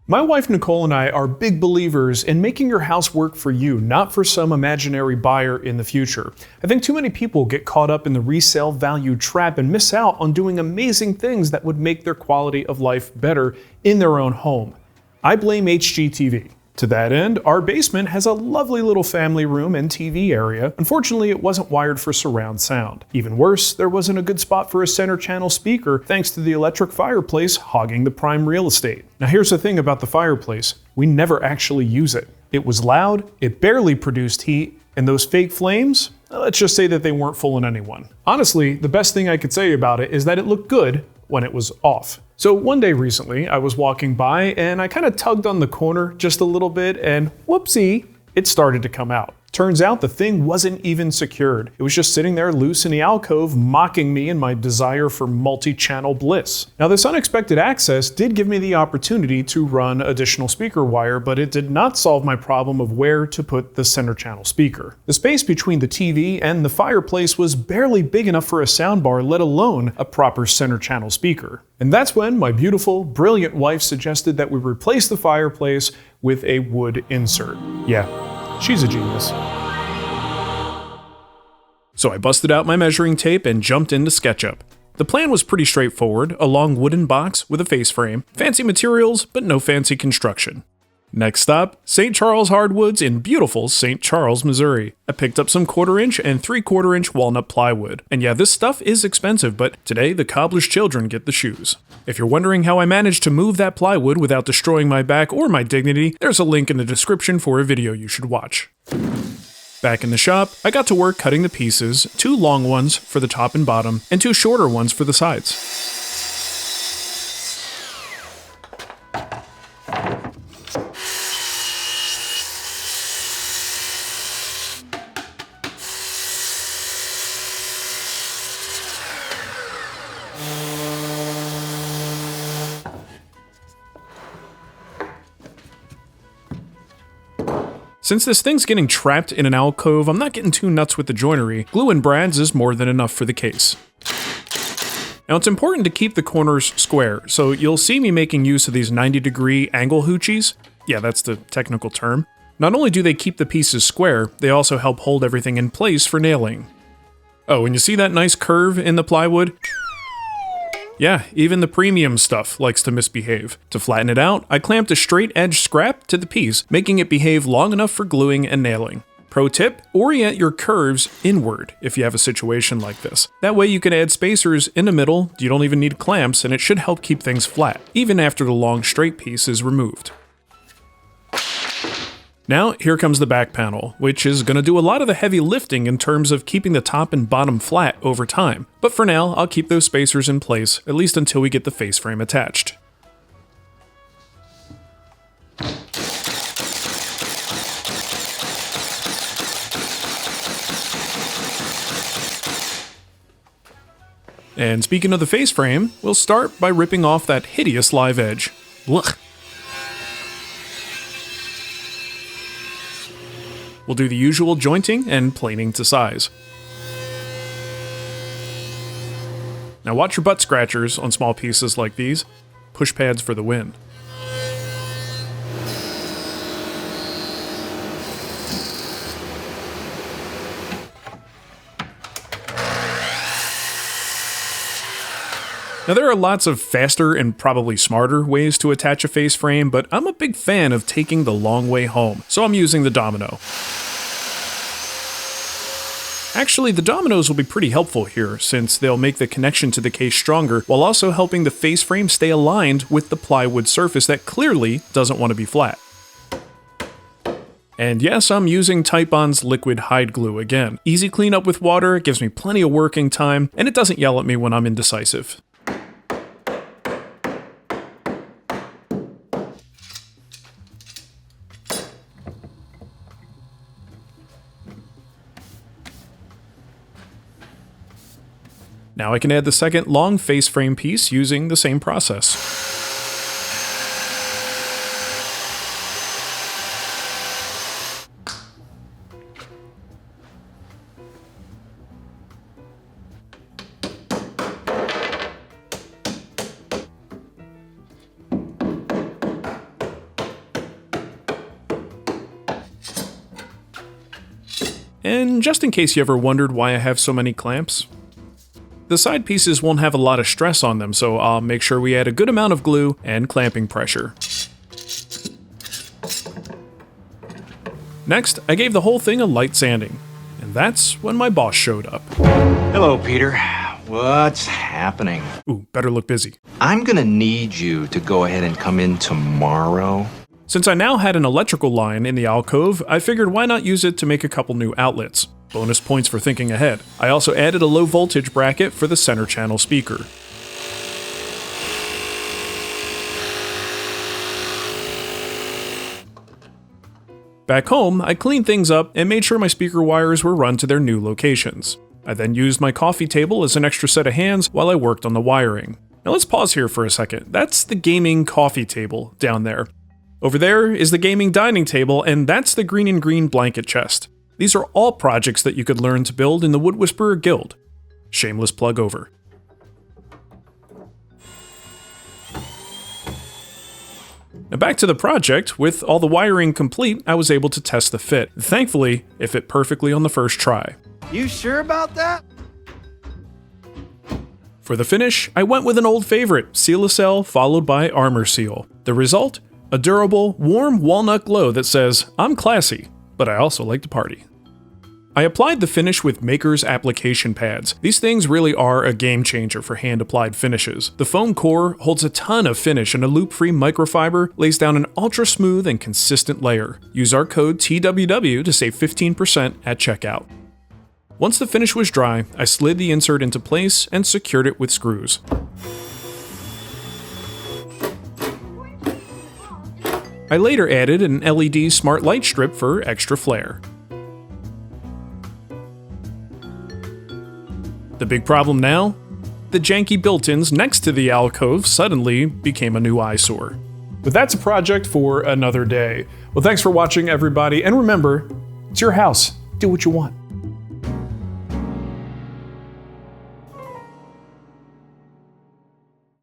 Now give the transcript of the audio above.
My wife Nicole and I are big believers in making your house work for you, not for some imaginary buyer in the future. I think too many people get caught up in the resale value trap and miss out on doing amazing things that would make their quality of life better in their own home. I blame HGTV. To that end, our basement has a lovely little family room and TV area. Unfortunately, it wasn't wired for surround sound. Even worse, there wasn't a good spot for a center channel speaker thanks to the electric fireplace hogging the prime real estate. Now here's the thing about the fireplace. We never actually use it. It was loud, it barely produced heat, and those fake flames? Let's just say that they weren't fooling anyone. Honestly, the best thing I could say about it is that it looked good when it was off. So one day recently, I was walking by and I kind of tugged on the corner just a little bit and whoopsie, it started to come out. Turns out the thing wasn't even secured. It was just sitting there loose in the alcove, mocking me and my desire for multi-channel bliss. Now this unexpected access did give me the opportunity to run additional speaker wire, but it did not solve my problem of where to put the center channel speaker. The space between the TV and the fireplace was barely big enough for a soundbar, let alone a proper center channel speaker. And that's when my beautiful, brilliant wife suggested that we replace the fireplace with a wood insert. Yeah. She's a genius. So I busted out my measuring tape and jumped into SketchUp. The plan was pretty straightforward, a long wooden box with a face frame, fancy materials, but no fancy construction. Next stop, St. Charles Hardwoods in beautiful St. Charles, Missouri. I picked up some 1/4 inch and 3/4 inch walnut plywood. And yeah, this stuff is expensive, but today the cobbler's children get the shoes. If you're wondering how I managed to move that plywood without destroying my back or my dignity, there's a link in the description for a video you should watch. Back in the shop, I got to work cutting the pieces, 2 long ones for the top and bottom, and 2 shorter ones for the sides. Since this thing's getting trapped in an alcove, I'm not getting too nuts with the joinery. Glue and brads is more than enough for the case. Now it's important to keep the corners square, so you'll see me making use of these 90-degree angle hoochies. Yeah, that's the technical term. Not only do they keep the pieces square, they also help hold everything in place for nailing. Oh, and you see that nice curve in the plywood? Yeah, even the premium stuff likes to misbehave. To flatten it out, I clamped a straight edge scrap to the piece, making it behave long enough for gluing and nailing. Pro tip, orient your curves inward if you have a situation like this. That way you can add spacers in the middle, you don't even need clamps, and it should help keep things flat, even after the long straight piece is removed. Now, here comes the back panel, which is going to do a lot of the heavy lifting in terms of keeping the top and bottom flat over time. But for now, I'll keep those spacers in place, at least until we get the face frame attached. And speaking of the face frame, we'll start by ripping off that hideous live edge. Blech. We'll do the usual jointing and planing to size. Now watch your butt scratchers on small pieces like these. Push pads for the win. Now there are lots of faster and probably smarter ways to attach a face frame, but I'm a big fan of taking the long way home, so I'm using the domino. Actually, the dominoes will be pretty helpful here, since they'll make the connection to the case stronger, while also helping the face frame stay aligned with the plywood surface that clearly doesn't want to be flat. And yes, I'm using Titebond's liquid hide glue again. Easy cleanup with water, it gives me plenty of working time, and it doesn't yell at me when I'm indecisive. Now I can add the second long face frame piece using the same process. And just in case you ever wondered why I have so many clamps, the side pieces won't have a lot of stress on them, so I'll make sure we add a good amount of glue and clamping pressure. Next, I gave the whole thing a light sanding, and that's when my boss showed up. Hello, Peter. What's happening? Ooh, better look busy. I'm gonna need you to go ahead and come in tomorrow. Since I now had an electrical line in the alcove, I figured why not use it to make a couple new outlets. Bonus points for thinking ahead. I also added a low voltage bracket for the center channel speaker. Back home, I cleaned things up and made sure my speaker wires were run to their new locations. I then used my coffee table as an extra set of hands while I worked on the wiring. Now let's pause here for a second. That's the gaming coffee table down there. Over there is the gaming dining table, and that's the green and green blanket chest. These are all projects that you could learn to build in the Wood Whisperer Guild. Shameless plug over. Now back to the project. With all the wiring complete, I was able to test the fit. Thankfully, it fit perfectly on the first try. You sure about that? For the finish, I went with an old favorite, Seal-A-Cell followed by Armor Seal. The result? A durable, warm walnut glow that says, I'm classy, but I also like to party. I applied the finish with Maker's application pads. These things really are a game changer for hand-applied finishes. The foam core holds a ton of finish, and a loop-free microfiber lays down an ultra-smooth and consistent layer. Use our code TWW to save 15% at checkout. Once the finish was dry, I slid the insert into place and secured it with screws. I later added an LED smart light strip for extra flair. The big problem now? The janky built-ins next to the alcove suddenly became a new eyesore. But that's a project for another day. Well, thanks for watching, everybody, and remember, it's your house. Do what you want.